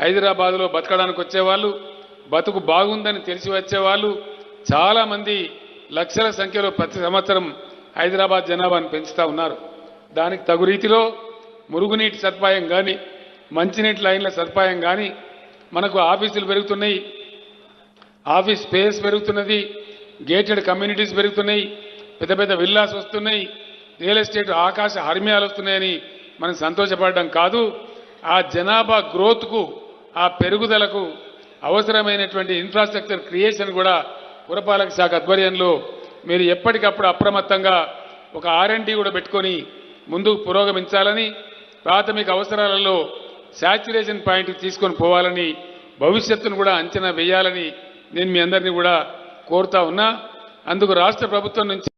హైదరాబాద్లో బతకడానికి వచ్చేవాళ్ళు, బతుకు బాగుందని తెలిసి వచ్చేవాళ్ళు చాలామంది లక్షల సంఖ్యలో ప్రతి సంవత్సరం హైదరాబాద్ జనాభాను పెంచుతూ ఉన్నారు. దానికి తగు రీతిలో మురుగునీటి సదుపాయం కానీ, మంచినీటి లైన్ల సదుపాయం కానీ, మనకు ఆఫీసులు పెరుగుతున్నాయి, ఆఫీస్ స్పేస్ పెరుగుతున్నది, గేటెడ్ కమ్యూనిటీస్ పెరుగుతున్నాయి, పెద్ద పెద్ద విల్లాస్ వస్తున్నాయి, రియల్ ఎస్టేట్ ఆకాశ హర్మ్యాలు వస్తున్నాయని మనం సంతోషపడడం కాదు, ఆ జనాభా గ్రోత్కు, ఆ పెరుగుదలకు అవసరమైనటువంటి ఇన్ఫ్రాస్ట్రక్చర్ క్రియేషన్ కూడా పురపాలక శాఖ ఆధ్వర్యంలో మీరు ఎప్పటికప్పుడు అప్రమత్తంగా ఒక R&D కూడా పెట్టుకొని ముందుకు పురోగమించాలని, ప్రాథమిక అవసరాలలో శాచ్యురేషన్ పాయింట్కి తీసుకొని పోవాలని, భవిష్యత్తును కూడా అంచనా వేయాలని నేను మీ అందరినీ కూడా కోరుతా ఉన్నా. అందుకు రాష్ట్ర ప్రభుత్వం నుంచి